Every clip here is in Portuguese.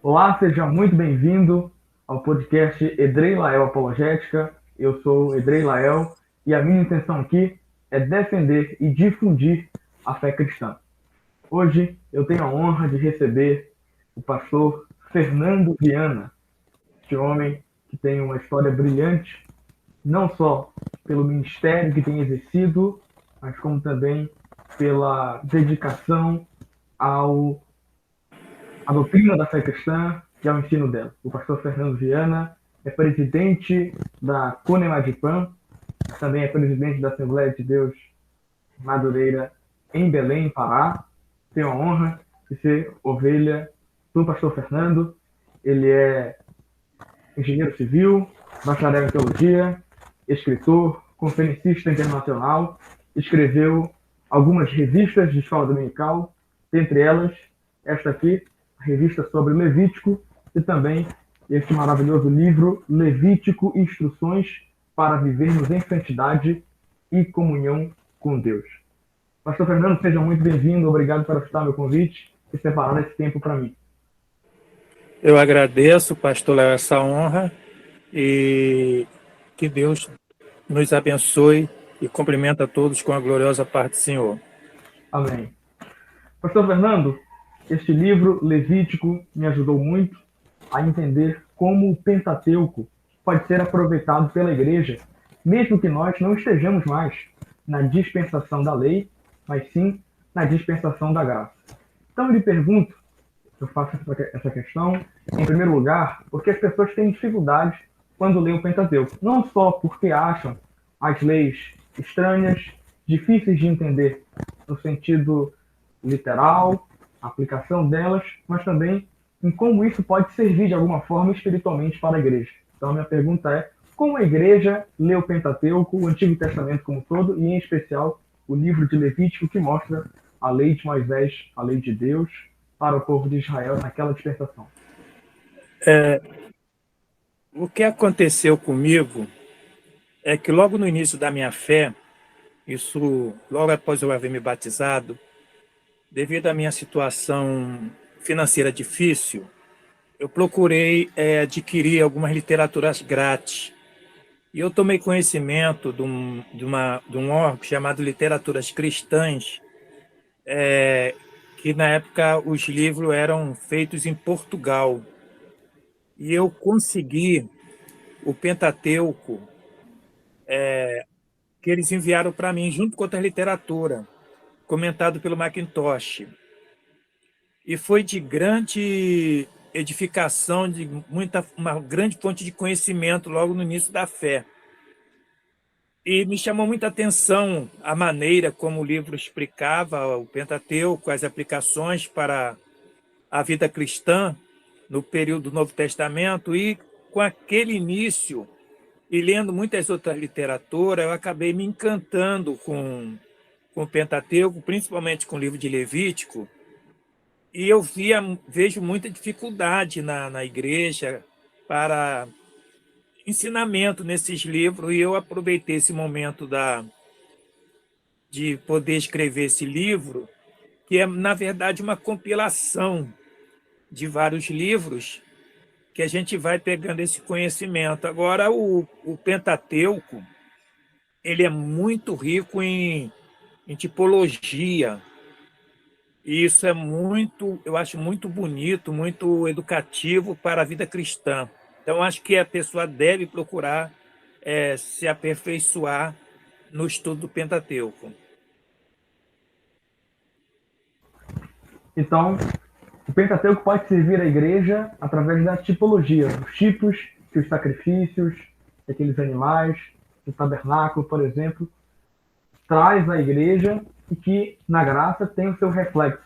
Olá, seja muito bem-vindo ao podcast Edrei Lael Apologética. Eu sou Edrei Lael e a minha intenção aqui é defender e difundir a fé cristã. Hoje eu tenho a honra de receber o pastor Fernando Viana, este homem que tem uma história brilhante, não só pelo ministério que tem exercido, mas como também pela dedicação ao a doutrina da fé cristã e ao ensino dela. O pastor Fernando Viana é presidente da Conemadipam, também é presidente da Assembleia de Deus Madureira em Belém, Pará. Tenho a honra de ser ovelha do pastor Fernando. Ele é engenheiro civil, bacharel em teologia, escritor, conferencista internacional, escreveu algumas revistas de escola dominical, dentre elas esta aqui, a revista sobre Levítico, e também este maravilhoso livro Levítico Instruções para Vivermos em Santidade e Comunhão com Deus. Pastor Fernando, seja muito bem-vindo, obrigado por aceitar meu convite e separar esse tempo para mim. Eu agradeço, pastor Léo, essa honra e que Deus nos abençoe e cumprimenta a todos com a gloriosa parte do Senhor. Amém. Pastor Fernando, este livro, Levítico, me ajudou muito a entender como o Pentateuco pode ser aproveitado pela igreja, mesmo que nós não estejamos mais na dispensação da lei, mas sim na dispensação da graça. Então eu lhe pergunto, eu faço essa questão, em primeiro lugar, porque as pessoas têm dificuldade quando leem o Pentateuco. Não só porque acham as leis estranhas, difíceis de entender no sentido literal, a aplicação delas, mas também em como isso pode servir de alguma forma espiritualmente para a igreja. Então, minha pergunta é: como a igreja lê o Pentateuco, o Antigo Testamento como um todo, e em especial o livro de Levítico, que mostra a lei de Moisés, a lei de Deus, para o povo de Israel naquela dispensação? O que aconteceu comigo é que logo no início da minha fé, isso logo após eu haver me batizado, devido à minha situação financeira difícil, eu procurei adquirir algumas literaturas grátis. E eu tomei conhecimento de um órgão chamado Literaturas Cristãs, que na época os livros eram feitos em Portugal. E eu consegui o Pentateuco que eles enviaram para mim, junto com outra literatura, comentado pelo Macintosh. E foi de grande edificação, uma grande fonte de conhecimento logo no início da fé. E me chamou muita atenção a maneira como o livro explicava o Pentateuco, as aplicações para a vida cristã no período do Novo Testamento, e com aquele início e lendo muitas outras literaturas, eu acabei me encantando com o Pentateuco, principalmente com o livro de Levítico, e eu vejo muita dificuldade na igreja para ensinamento nesses livros, e eu aproveitei esse momento de poder escrever esse livro, que é, na verdade, uma compilação de vários livros que a gente vai pegando esse conhecimento. Agora, o Pentateuco, ele é muito rico em tipologia, e isso é muito, eu acho muito bonito, muito educativo para a vida cristã. Então, acho que a pessoa deve procurar se aperfeiçoar no estudo do Pentateuco. Então, o Pentateuco pode servir à igreja através da tipologia, os tipos que os sacrifícios, aqueles animais, o tabernáculo, por exemplo, traz à igreja e que na graça tem o seu reflexo.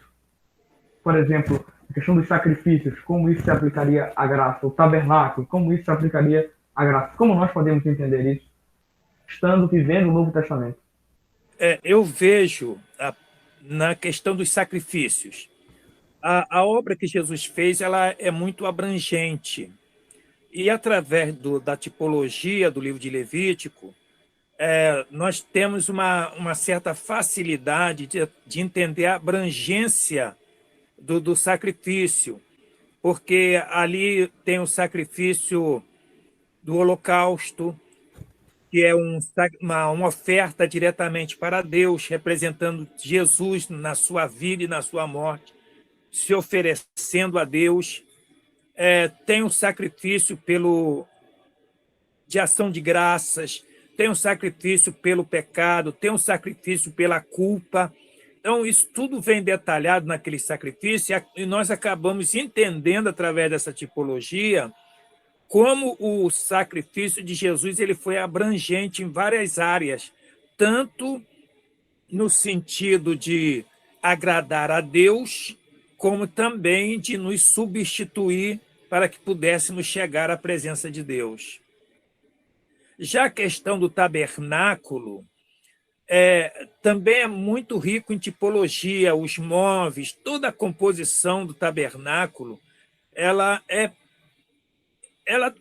Por exemplo, a questão dos sacrifícios, como isso se aplicaria à graça, o tabernáculo, como isso se aplicaria à graça. Como nós podemos entender isso estando vivendo o Novo Testamento? Eu vejo na questão dos sacrifícios. A obra que Jesus fez, ela é muito abrangente. E através da tipologia do livro de Levítico, nós temos uma certa facilidade de entender a abrangência do sacrifício. porque ali tem o sacrifício do holocausto, que é uma oferta diretamente para Deus, representando Jesus na sua vida e na sua morte, se oferecendo a Deus. Tem o sacrifício de ação de graças, tem o sacrifício pelo pecado, tem o sacrifício pela culpa. Então, isso tudo vem detalhado naquele sacrifício e nós acabamos entendendo, através dessa tipologia, como o sacrifício de Jesus ele foi abrangente em várias áreas, tanto no sentido de agradar a Deus, como também de nos substituir para que pudéssemos chegar à presença de Deus. Já a questão do tabernáculo também é muito rico em tipologia, os móveis, toda a composição do tabernáculo, ela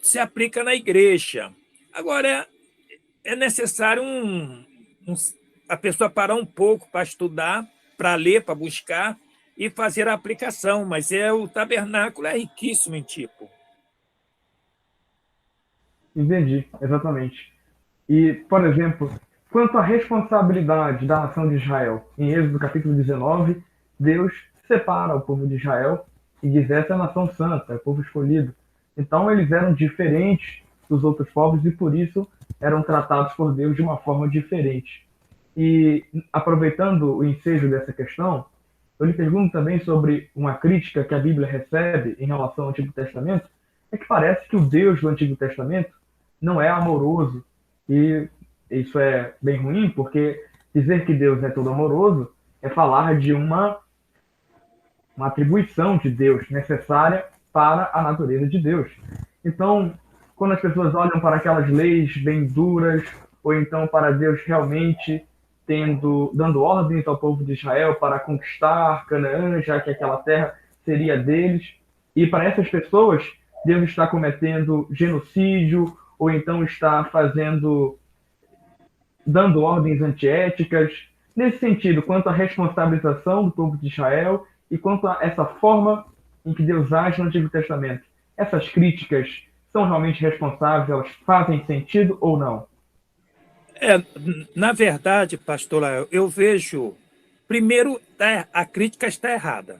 se aplica na igreja. Agora, é necessário a pessoa parar um pouco para estudar, para ler, para buscar e fazer a aplicação, mas o tabernáculo é riquíssimo em tipo. Entendi, exatamente. E, por exemplo, quanto à responsabilidade da nação de Israel, em Êxodo capítulo 19, Deus separa o povo de Israel e diz: essa é a nação santa, é o povo escolhido. Então eles eram diferentes dos outros povos e por isso eram tratados por Deus de uma forma diferente. E aproveitando o ensejo dessa questão, eu lhe pergunto também sobre uma crítica que a Bíblia recebe em relação ao Antigo Testamento, é que parece que o Deus do Antigo Testamento não é amoroso. E isso é bem ruim, porque dizer que Deus é todo amoroso é falar de uma atribuição de Deus necessária para a natureza de Deus. Então, quando as pessoas olham para aquelas leis bem duras, ou então para Deus realmente dando ordens ao povo de Israel para conquistar Canaã, já que aquela terra seria deles, e para essas pessoas, Deus está cometendo genocídio, ou então está dando ordens antiéticas. Nesse sentido, quanto à responsabilização do povo de Israel e quanto a essa forma em que Deus age no Antigo Testamento, essas críticas são realmente responsáveis? Elas fazem sentido ou não? Na verdade, pastor Lael, eu vejo, primeiro, a crítica está errada.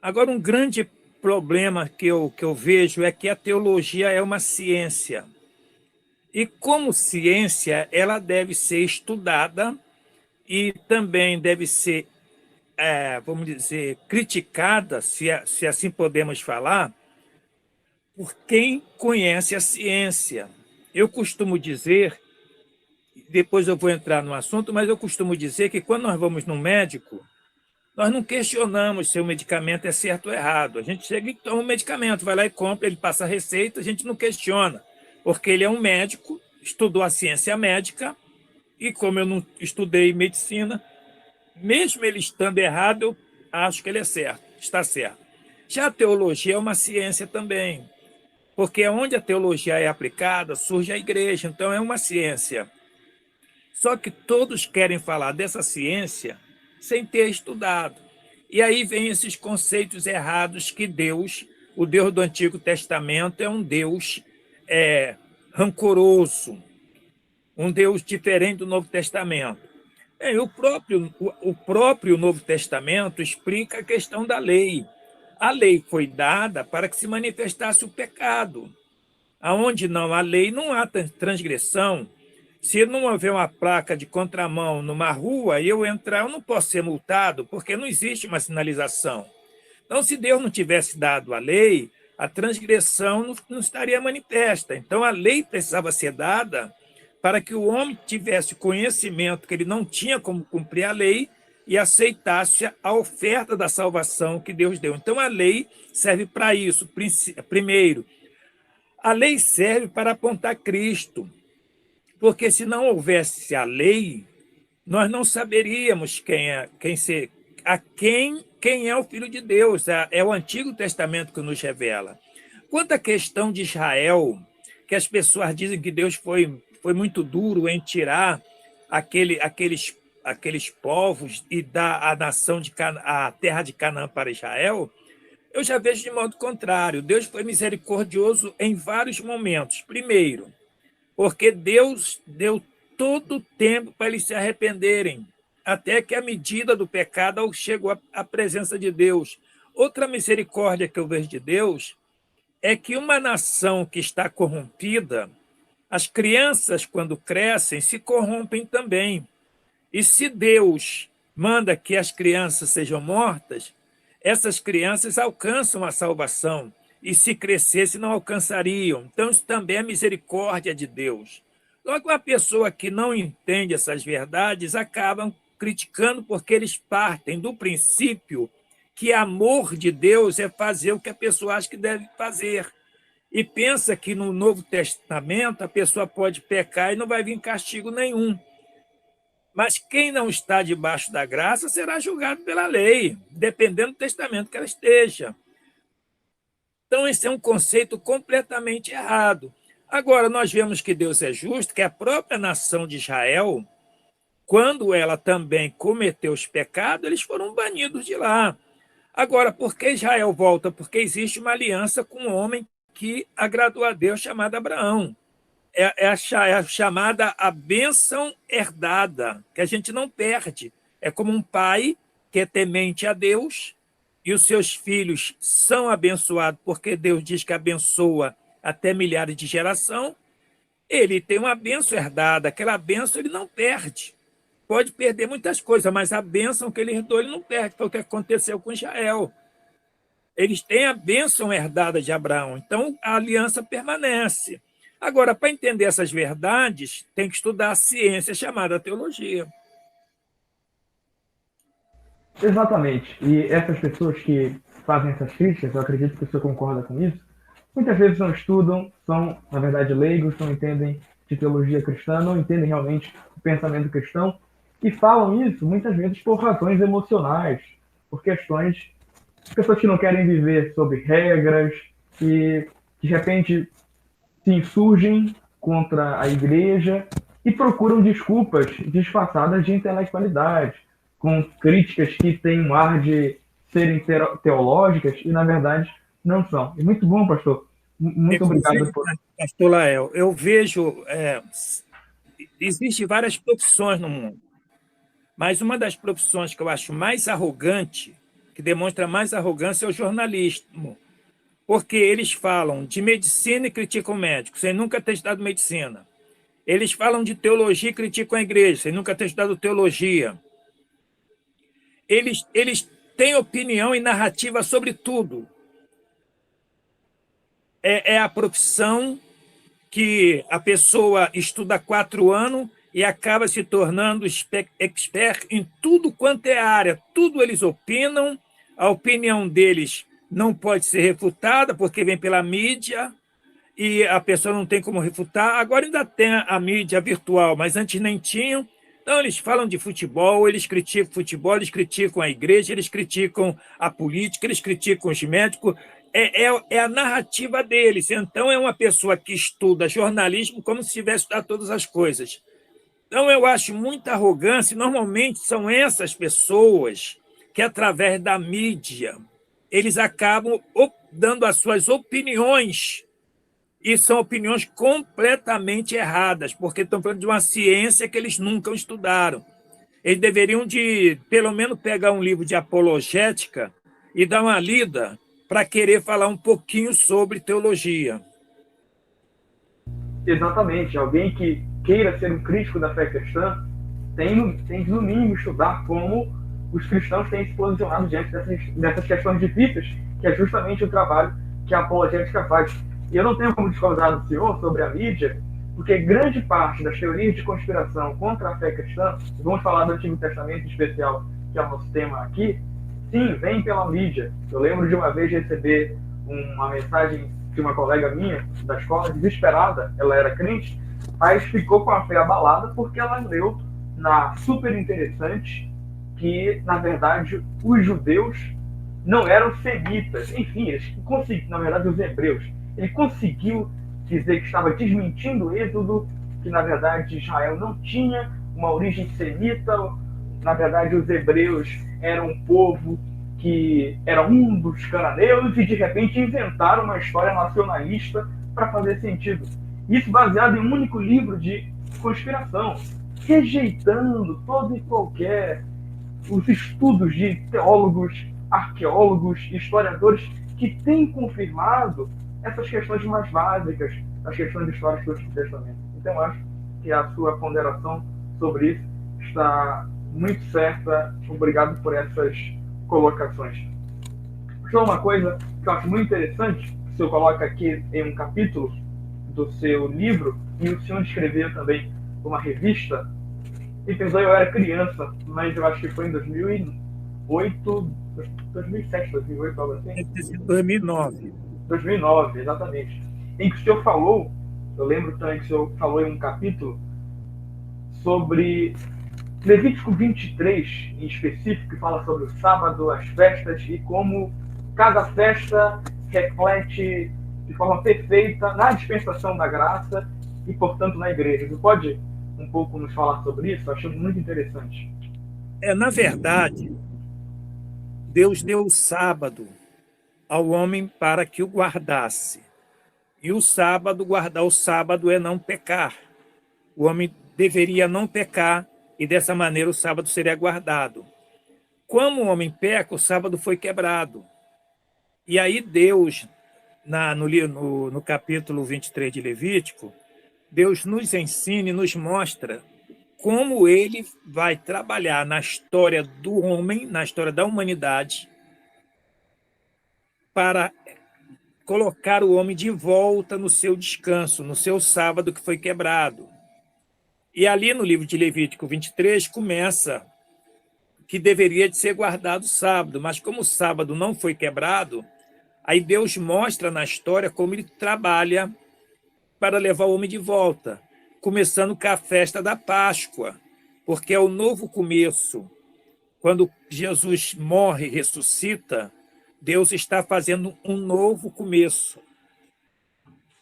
Agora, um grande problema que eu vejo é que a teologia é uma ciência. E como ciência, ela deve ser estudada e também deve ser, vamos dizer, criticada, se assim podemos falar, por quem conhece a ciência. Eu costumo dizer, depois eu vou entrar no assunto, mas eu costumo dizer que quando nós vamos no médico, nós não questionamos se o medicamento é certo ou errado. A gente chega e toma o medicamento, vai lá e compra, ele passa a receita, a gente não questiona, porque ele é um médico, estudou a ciência médica, e como eu não estudei medicina, mesmo ele estando errado, eu acho que ele é certo, está certo. Já a teologia é uma ciência também, porque onde a teologia é aplicada, surge a igreja, então é uma ciência. Só que todos querem falar dessa ciência sem ter estudado. E aí vem esses conceitos errados que Deus, o Deus do Antigo Testamento, é um Deus rancoroso, um Deus diferente do Novo Testamento. O próprio Novo Testamento explica a questão da lei. A lei foi dada para que se manifestasse o pecado. Aonde não há lei, não há transgressão. Se não houver uma placa de contramão numa rua e eu entrar, eu não posso ser multado, porque não existe uma sinalização. Então, se Deus não tivesse dado a lei, a transgressão não estaria manifesta. Então, a lei precisava ser dada para que o homem tivesse conhecimento que ele não tinha como cumprir a lei e aceitasse a oferta da salvação que Deus deu. Então, a lei serve para isso. Primeiro, a lei serve para apontar Cristo, porque se não houvesse a lei, nós não saberíamos quem é o Filho de Deus. É o Antigo Testamento que nos revela. Quanto à questão de Israel, que as pessoas dizem que Deus foi muito duro em tirar aqueles povos e dar a terra de Canaã para Israel, Eu já vejo de modo contrário. Deus foi misericordioso em vários momentos. Primeiro, porque Deus deu todo o tempo para eles se arrependerem, até que a medida do pecado chegou à presença de Deus. Outra misericórdia que eu vejo de Deus é que uma nação que está corrompida, as crianças, quando crescem, se corrompem também. E se Deus manda que as crianças sejam mortas, essas crianças alcançam a salvação. E se crescessem, não alcançariam. Então, isso também é misericórdia de Deus. Logo, a pessoa que não entende essas verdades acabam criticando porque eles partem do princípio que amor de Deus é fazer o que a pessoa acha que deve fazer. E pensa que no Novo Testamento a pessoa pode pecar e não vai vir castigo nenhum. Mas quem não está debaixo da graça será julgado pela lei, dependendo do testamento que ela esteja. Então, esse é um conceito completamente errado. Agora, nós vemos que Deus é justo, que a própria nação de Israel, quando ela também cometeu os pecados, eles foram banidos de lá. Agora, por que Israel volta? Porque existe uma aliança com um homem que agradou a Deus, chamado Abraão. É a chamada a bênção herdada, que a gente não perde. É como um pai que é temente a Deus e os seus filhos são abençoados, porque Deus diz que abençoa até milhares de geração. Ele tem uma bênção herdada, aquela bênção ele não perde. Pode perder muitas coisas, mas a bênção que ele herdou ele não perde. Foi o que aconteceu com Israel. Eles têm a bênção herdada de Abraão, então a aliança permanece. Agora, para entender essas verdades, tem que estudar a ciência chamada teologia. Exatamente. E essas pessoas que fazem essas críticas, eu acredito que você concorda com isso, muitas vezes não estudam, são, na verdade, leigos, não entendem de teologia cristã, não entendem realmente o pensamento cristão, e falam isso muitas vezes por razões emocionais, por questões de pessoas que não querem viver sob regras, que de repente se insurgem contra a igreja e procuram desculpas disfarçadas de intelectualidade, com críticas que têm um ar de serem teológicas e, na verdade, não são. E muito bom, pastor. Muito obrigado. Pastor Lael, eu vejo... existem várias profissões no mundo, mas uma das profissões que eu acho mais arrogante, que demonstra mais arrogância, é o jornalismo. Porque eles falam de medicina e criticam médicos, sem nunca ter estudado medicina. Eles falam de teologia e criticam a igreja, sem nunca ter estudado teologia. Eles têm opinião e narrativa sobre tudo. É a profissão que a pessoa estuda há 4 anos e acaba se tornando expert em tudo quanto é área. Tudo eles opinam, a opinião deles não pode ser refutada, porque vem pela mídia, e a pessoa não tem como refutar. Agora ainda tem a mídia virtual, mas antes nem tinham. Então, eles falam de futebol, eles criticam a igreja, eles criticam a política, eles criticam os médicos. É a narrativa deles. Então, é uma pessoa que estuda jornalismo como se tivesse estudado todas as coisas. Então, eu acho muita arrogância, e normalmente são essas pessoas que, através da mídia, eles acabam dando as suas opiniões, e são opiniões completamente erradas, porque estão falando de uma ciência que eles nunca estudaram. Eles deveriam, pelo menos, pegar um livro de apologética e dar uma lida para querer falar um pouquinho sobre teologia. Exatamente. Alguém que queira ser um crítico da fé cristã tem que, no mínimo, estudar como os cristãos têm se posicionado diante dessas questões difíceis, que é justamente o trabalho que a apologética faz. E eu não tenho como discordar do senhor sobre a mídia, porque grande parte das teorias de conspiração contra a fé cristã, vamos falar do Antigo Testamento em especial, que é o nosso tema aqui, sim, vem pela mídia. Eu lembro de uma vez receber uma mensagem de uma colega minha da escola, desesperada, ela era crente, mas ficou com a fé abalada porque ela leu na Super Interessante que, na verdade, os judeus não eram semitas. Enfim, eles conseguiram, na verdade, os hebreus. Ele conseguiu dizer que estava desmentindo o Êxodo, que, na verdade, Israel não tinha uma origem semita. Na verdade, os hebreus eram um povo que era um dos cananeus e de repente inventaram uma história nacionalista para fazer sentido. Isso baseado em um único livro de conspiração, rejeitando todo e qualquer os estudos de teólogos, arqueólogos, historiadores que têm confirmado essas questões mais básicas, as questões históricas do Antigo Testamento. Então, acho que a sua ponderação sobre isso está muito certa. Obrigado por essas colocações. Só uma coisa que eu acho muito interessante, que o senhor coloca aqui em um capítulo do seu livro, e o senhor escreveu também uma revista. Me perdoe, eu era criança, mas eu acho que foi em 2008, 2007, 2008, algo assim. 2009. 2009, exatamente. Em que o senhor falou, eu lembro também que o senhor falou em um capítulo sobre Levítico 23, em específico, que fala sobre o sábado, as festas, e como cada festa reflete de forma perfeita na dispensação da graça e, portanto, na igreja. Você pode um pouco nos falar sobre isso? Achei muito interessante. Na verdade, Deus deu o sábado ao homem para que o guardasse. E o sábado, guardar o sábado é não pecar. O homem deveria não pecar e dessa maneira o sábado seria guardado. Como o homem peca, o sábado foi quebrado. E aí Deus, no capítulo 23 de Levítico, Deus nos ensina e nos mostra como ele vai trabalhar na história do homem, na história da humanidade, para colocar o homem de volta no seu descanso, no seu sábado que foi quebrado. E ali no livro de Levítico 23 começa que deveria de ser guardado o sábado, mas como o sábado não foi quebrado, aí Deus mostra na história como ele trabalha para levar o homem de volta, começando com a festa da Páscoa, porque é o novo começo. Quando Jesus morre e ressuscita, Deus está fazendo um novo começo.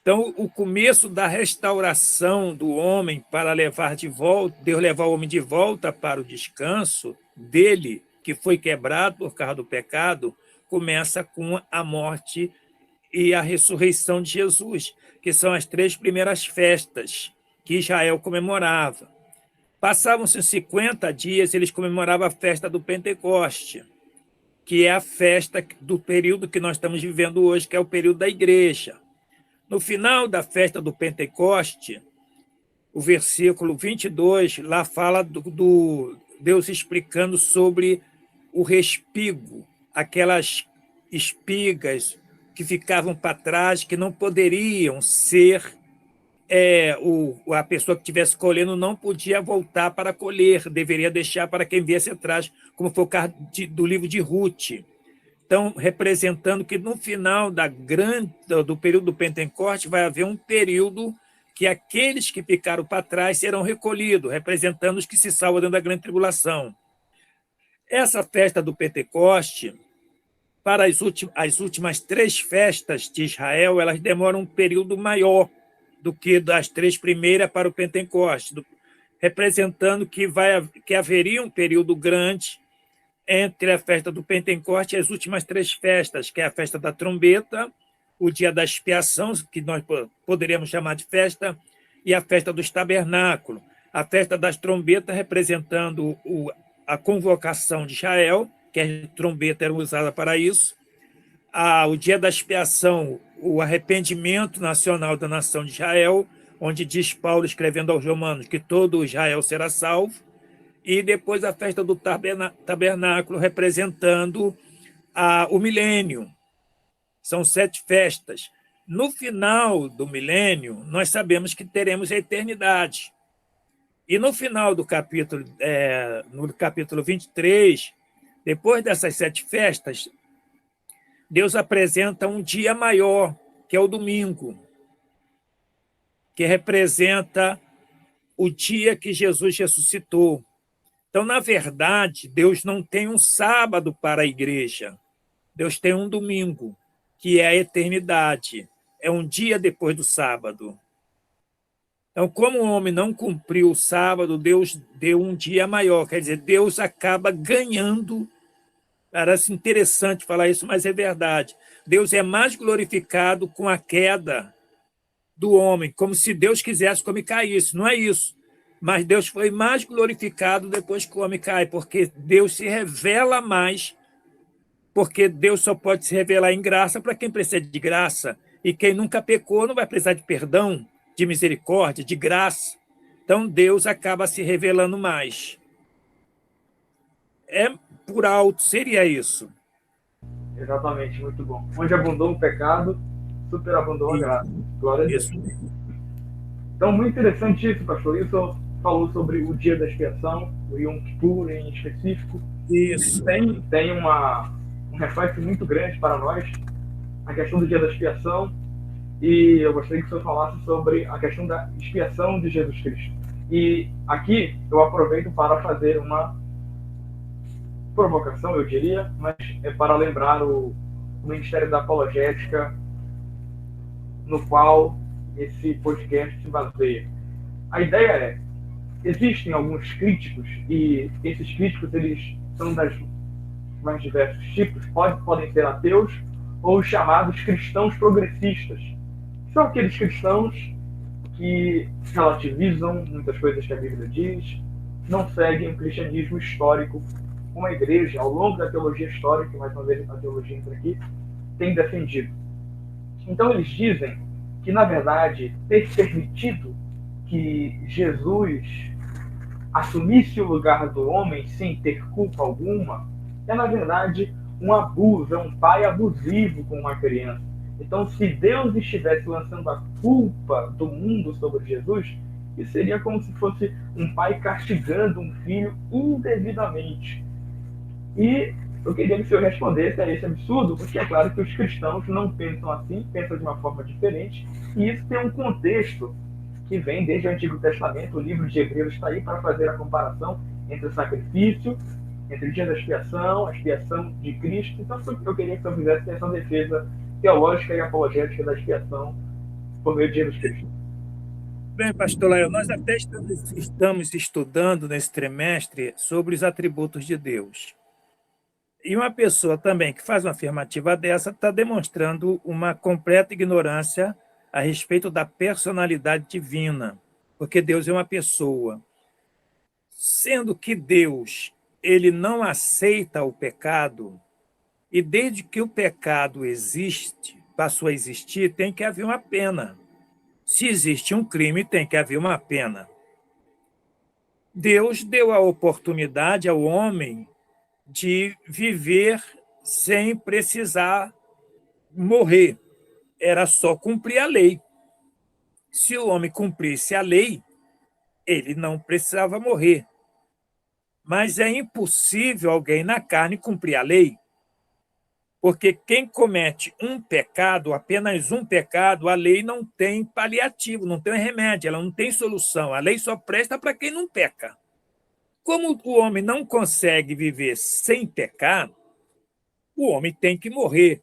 Então, o começo da restauração do homem para levar de volta, Deus levar o homem de volta para o descanso dele, que foi quebrado por causa do pecado, começa com a morte e a ressurreição de Jesus, que são as 3 primeiras festas que Israel comemorava. Passavam-se 50 dias, eles comemoravam a festa do Pentecoste, que é a festa do período que nós estamos vivendo hoje, que é o período da igreja. No final da festa do Pentecoste, o versículo 22, lá fala do Deus explicando sobre o respigo, aquelas espigas que ficavam para trás, que não poderiam ser, a pessoa que estivesse colhendo não podia voltar para colher, deveria deixar para quem viesse atrás, como foi o caso do livro de Ruth. Então, representando que no final do período do Pentecoste vai haver um período que aqueles que ficaram para trás serão recolhidos, representando os que se salvam dentro da grande tribulação. Essa festa do Pentecoste, para as últimas 3 festas de Israel, elas demoram um período maior do que das 3 primeiras para o Pentecoste, representando que haveria um período grande entre a festa do Pentecoste e as últimas 3 festas, que é a festa da trombeta, o dia da expiação, que nós poderíamos chamar de festa, e a festa dos tabernáculos. A festa das trombetas representando a convocação de Israel, que a trombeta era usada para isso. O dia da expiação, o arrependimento nacional da nação de Israel, onde diz Paulo, escrevendo aos Romanos, que todo Israel será salvo. E depois a festa do tabernáculo, representando o milênio. São 7 festas. No final do milênio, nós sabemos que teremos a eternidade. E no final do capítulo, no capítulo 23, depois dessas 7 festas, Deus apresenta um dia maior, que é o domingo, que representa o dia que Jesus ressuscitou. Então, na verdade, Deus não tem um sábado para a igreja. Deus tem um domingo, que é a eternidade. É um dia depois do sábado. Então, como o homem não cumpriu o sábado, Deus deu um dia maior. Quer dizer, Deus acaba ganhando Parece interessante falar isso, mas é verdade. Deus é mais glorificado com a queda do homem, como se Deus quisesse que o homem caísse. Não é isso. Mas Deus foi mais glorificado depois que o homem cai, porque Deus se revela mais, porque Deus só pode se revelar em graça para quem precisa de graça. E quem nunca pecou não vai precisar de perdão, de misericórdia, de graça. Então Deus acaba se revelando mais. É por alto, seria isso. Exatamente, muito bom. Onde abundou o pecado, superabundou a graça. Glória a Deus. Isso. Então, muito interessante isso, pastor. Isso falou sobre o dia da expiação, o Yom Kippur em específico. Isso. Tem um reflexo muito grande para nós, a questão do dia da expiação, e eu gostaria que o senhor falasse sobre a questão da expiação de Jesus Cristo. E aqui eu aproveito para fazer uma provocação, eu diria, mas é para lembrar o Ministério da Apologética, no qual esse podcast se baseia. A ideia é, existem alguns críticos, e esses críticos eles são das mais diversos tipos, podem ser ateus ou chamados cristãos progressistas. São aqueles cristãos que relativizam muitas coisas que a Bíblia diz, não seguem o cristianismo histórico, como a igreja, ao longo da teologia histórica, mais uma vez a teologia entra aqui, tem defendido. Então eles dizem que, na verdade, ter permitido que Jesus assumisse o lugar do homem sem ter culpa alguma é, na verdade, um abuso, é um pai abusivo com uma criança. Então, se Deus estivesse lançando a culpa do mundo sobre Jesus, isso seria como se fosse um pai castigando um filho indevidamente. E eu queria que o senhor respondesse a esse absurdo, porque é claro que os cristãos não pensam assim, pensam de uma forma diferente, e isso tem um contexto que vem desde o Antigo Testamento. O livro de Hebreus está aí para fazer a comparação entre o sacrifício, entre o dia da expiação, a expiação de Cristo. Então, eu queria que o senhor fizesse essa defesa teológica e apologética da expiação por meio de Jesus Cristo. Bem, pastor Lael, nós até estamos estudando nesse trimestre sobre os atributos de Deus. E uma pessoa também que faz uma afirmativa dessa está demonstrando uma completa ignorância a respeito da personalidade divina, porque Deus é uma pessoa. Sendo que Deus, ele não aceita o pecado, e desde que o pecado existe, passou a existir, tem que haver uma pena. Se existe um crime, tem que haver uma pena. Deus deu a oportunidade ao homem de viver sem precisar morrer. Era só cumprir a lei. Se o homem cumprisse a lei, ele não precisava morrer. Mas é impossível alguém na carne cumprir a lei, porque quem comete um pecado, apenas um pecado, a lei não tem paliativo, não tem remédio, ela não tem solução. A lei só presta para quem não peca. Como o homem não consegue viver sem pecar, o homem tem que morrer.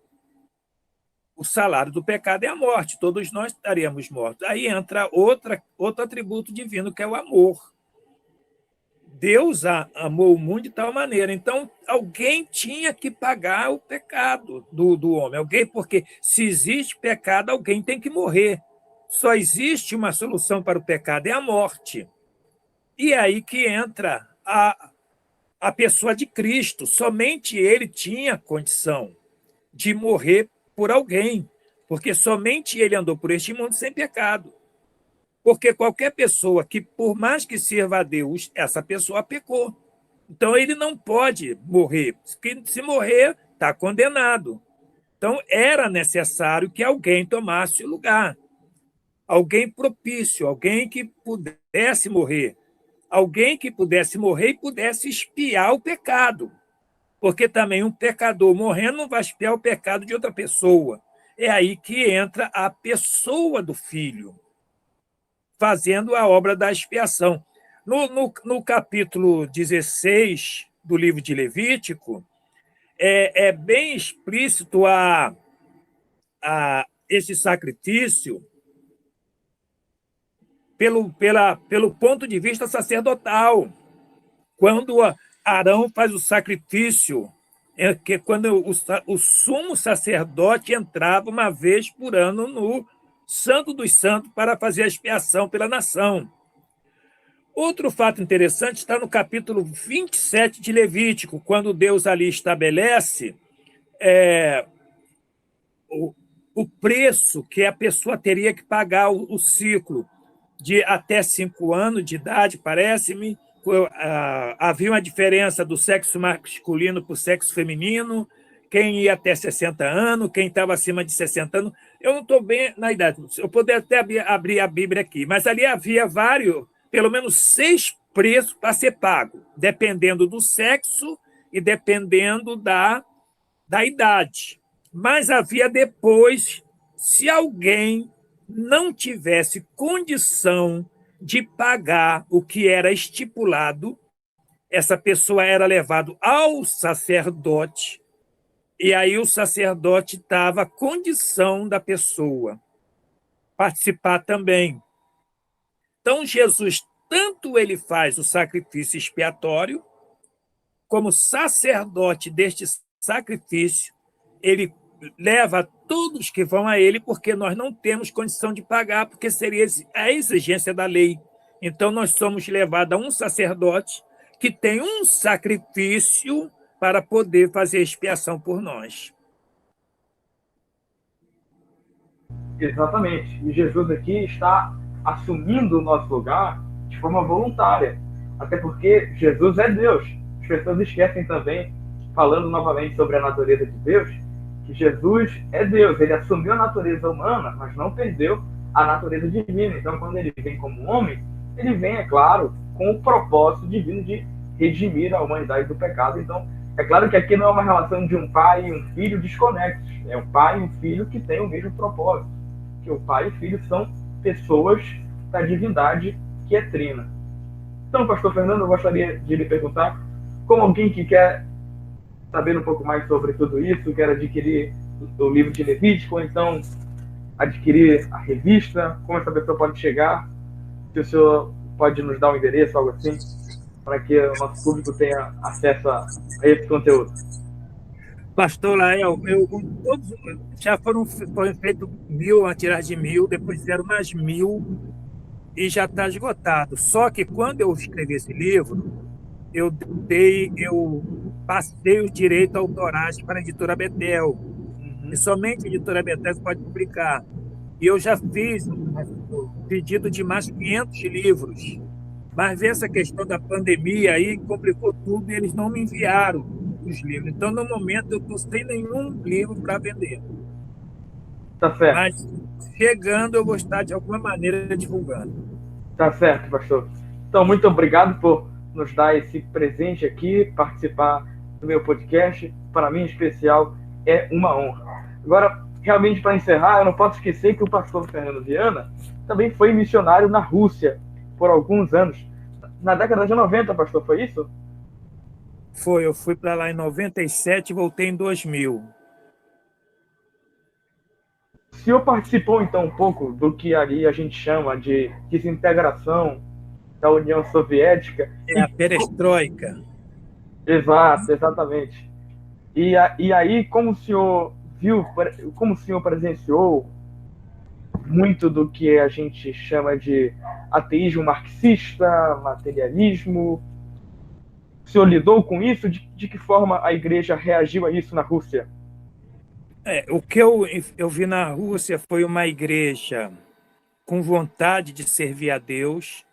O salário do pecado é a morte, todos nós estaríamos mortos. Aí entra outro atributo divino, que é o amor. Deus amou o mundo de tal maneira. Então, alguém tinha que pagar o pecado do homem. Alguém, porque se existe pecado, alguém tem que morrer. Só existe uma solução para o pecado, é a morte. E é aí que entra a pessoa de Cristo. Somente ele tinha condição de morrer por alguém, porque somente ele andou por este mundo sem pecado. Porque qualquer pessoa que, por mais que sirva a Deus, essa pessoa pecou. Então, ele não pode morrer. Se morrer, está condenado. Então, era necessário que alguém tomasse o lugar. Alguém propício, alguém que pudesse morrer. Alguém que pudesse morrer e pudesse expiar o pecado. Porque também um pecador morrendo não vai expiar o pecado de outra pessoa. É aí que entra a pessoa do Filho, fazendo a obra da expiação. No capítulo 16 do livro de Levítico, é bem explícito esse sacrifício pelo ponto de vista sacerdotal. Quando Arão faz o sacrifício é que quando o sumo sacerdote entrava uma vez por ano no Santo dos Santos para fazer a expiação pela nação. Outro fato interessante está no capítulo 27 de Levítico, quando Deus ali estabelece o preço que a pessoa teria que pagar o ciclo de até 5 anos de idade, parece-me. Havia uma diferença do sexo masculino para o sexo feminino, quem ia até 60 anos, quem estava acima de 60 anos. Eu não estou bem na idade, eu poderia até abrir a Bíblia aqui, mas ali havia pelo menos 6 preços para ser pago, dependendo do sexo e dependendo da idade. Mas havia depois, se alguém não tivesse condição de pagar o que era estipulado, essa pessoa era levada ao sacerdote, e aí o sacerdote dava a condição da pessoa participar também. Então, Jesus, tanto ele faz o sacrifício expiatório, como sacerdote deste sacrifício, ele leva todos que vão a ele, porque nós não temos condição de pagar, porque seria a exigência da lei. Então, nós somos levados a um sacerdote que tem um sacrifício para poder fazer expiação por nós. Exatamente. E Jesus aqui está assumindo o nosso lugar de forma voluntária. Até porque Jesus é Deus. As pessoas esquecem também, falando novamente sobre a natureza de Deus, que Jesus é Deus. Ele assumiu a natureza humana, mas não perdeu a natureza divina. Então, quando ele vem como homem, ele vem, é claro, com o propósito divino de redimir a humanidade do pecado. Então, é claro que aqui não é uma relação de um pai e um filho desconexos. É um pai e um filho que têm o mesmo propósito. Que o pai e o filho são pessoas da divindade que é trina. Então, pastor Fernando, eu gostaria de lhe perguntar, como alguém que quer saber um pouco mais sobre tudo isso, quer adquirir o livro de Levítico, ou então adquirir a revista, como essa pessoa pode chegar? Se o senhor pode nos dar um endereço, algo assim, para que o nosso público tenha acesso a esse conteúdo. Pastor Lael, todos já foram feitos 1.000, a tiragem de 1.000, depois fizeram mais 1.000 e já está esgotado. Só que quando eu escrevi esse livro, eu passei os direitos autorais para a editora Betel. E somente a editora Betel pode publicar. E eu já fiz um pedido de mais 500 livros. Mas essa questão da pandemia aí complicou tudo e eles não me enviaram os livros. Então, no momento, eu estou sem nenhum livro para vender. Tá certo. Mas, chegando, eu vou estar, de alguma maneira, divulgando. Tá certo, pastor. Então, muito obrigado por nos dar esse presente aqui, participar do meu podcast. Para mim, em especial, é uma honra. Agora, realmente, para encerrar, eu não posso esquecer que o pastor Fernando Viana também foi missionário na Rússia por alguns anos. Na década de 90, pastor, foi isso? Foi, eu fui para lá em 97 e voltei em 2000. O senhor participou, então, um pouco do que ali a gente chama de desintegração da União Soviética? É a perestroika. Exato, exatamente. E aí, como o senhor viu, como o senhor presenciou muito do que a gente chama de ateísmo marxista, materialismo, o senhor lidou com isso? De que forma a igreja reagiu a isso na Rússia? O que eu vi na Rússia foi uma igreja com vontade de servir a Deus,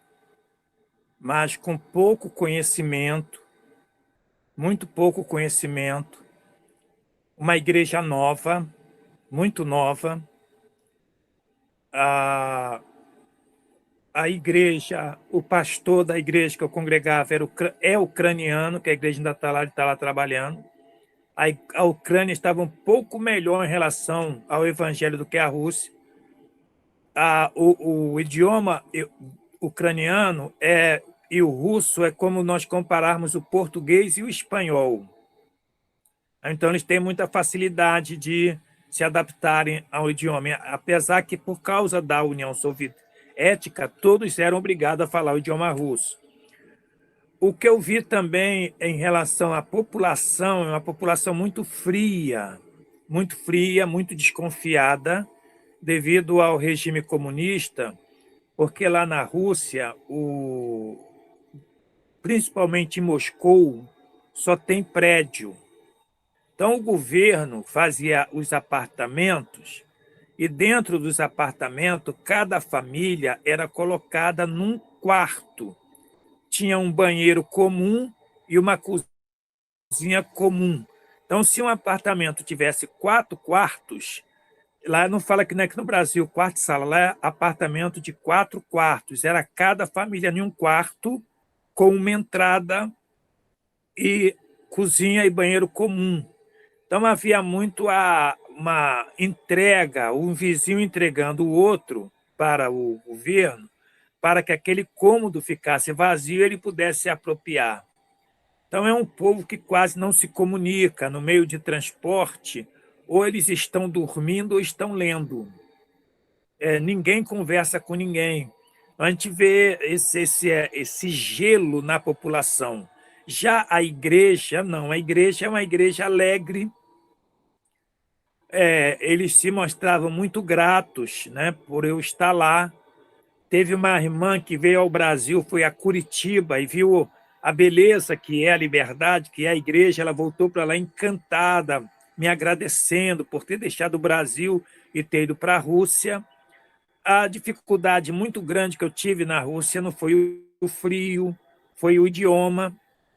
mas com pouco conhecimento, muito pouco conhecimento. Uma igreja nova, muito nova. A igreja, o pastor da igreja que eu congregava é ucraniano, que a igreja ainda está lá, ele está lá trabalhando. A Ucrânia estava um pouco melhor em relação ao evangelho do que a Rússia. O idioma ucraniano e o russo é como nós compararmos o português e o espanhol. Então, eles têm muita facilidade de se adaptarem ao idioma, apesar que, por causa da União Soviética, todos eram obrigados a falar o idioma russo. O que eu vi também em relação à população, é uma população muito fria, muito desconfiada, devido ao regime comunista, porque lá na Rússia, principalmente em Moscou, só tem prédio. Então, o governo fazia os apartamentos e, dentro dos apartamentos, cada família era colocada num quarto. Tinha um banheiro comum e uma cozinha comum. Então, se um apartamento tivesse 4 quartos, lá não fala que não é que no Brasil, quarto e sala, lá é apartamento de 4 quartos. Era cada família em um quarto, com uma entrada e cozinha e banheiro comum. Então, havia muito uma entrega, um vizinho entregando o outro para o governo, para que aquele cômodo ficasse vazio e ele pudesse se apropriar. Então, é um povo que quase não se comunica no meio de transporte, ou eles estão dormindo ou estão lendo. Ninguém conversa com ninguém. A gente vê esse gelo na população. Já a igreja, não. A igreja é uma igreja alegre. Eles se mostravam muito gratos, né, por eu estar lá. Teve uma irmã que veio ao Brasil, foi a Curitiba, e viu a beleza que é a liberdade, que é a igreja. Ela voltou para lá encantada, me agradecendo por ter deixado o Brasil e ter ido para a Rússia. A dificuldade muito grande que eu tive na Rússia não foi o frio, foi o idioma,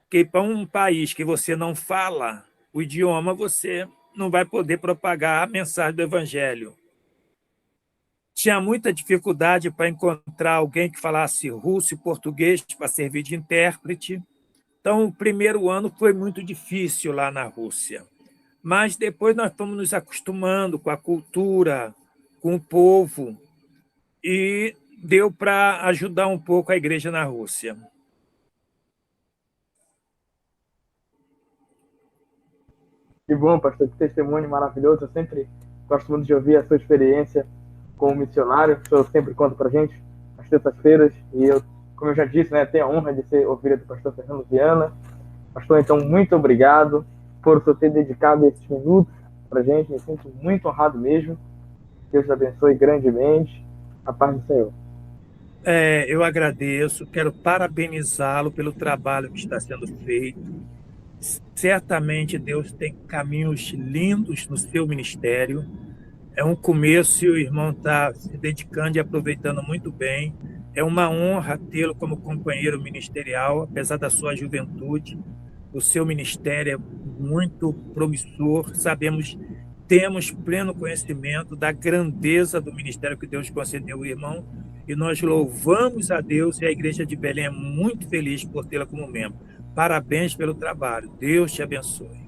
que para um país que você não fala o idioma, você não vai poder propagar a mensagem do Evangelho. Tinha muita dificuldade para encontrar alguém que falasse russo e português para servir de intérprete. Então, o primeiro ano foi muito difícil lá na Rússia. Mas depois nós fomos nos acostumando com a cultura, com o povo, e deu para ajudar um pouco a igreja na Rússia. Que bom, pastor, que testemunho maravilhoso. Eu sempre gosto muito de ouvir a sua experiência como missionário. O senhor sempre conta para a gente às terças-feiras. E eu, como eu já disse, né, tenho a honra de ser ovelha do pastor Fernando Viana. Pastor, então, muito obrigado por o senhor ter dedicado esses minutos para a gente. Me sinto muito honrado mesmo. Deus abençoe grandemente. A paz do Senhor. Eu agradeço, quero parabenizá-lo pelo trabalho que está sendo feito. Certamente Deus tem caminhos lindos no seu ministério. É um começo e o irmão está se dedicando e aproveitando muito bem. É uma honra tê-lo como companheiro ministerial, apesar da sua juventude. O seu ministério é muito promissor. Temos pleno conhecimento da grandeza do ministério que Deus concedeu ao irmão, e nós louvamos a Deus, e a Igreja de Belém é muito feliz por tê-la como membro. Parabéns pelo trabalho. Deus te abençoe.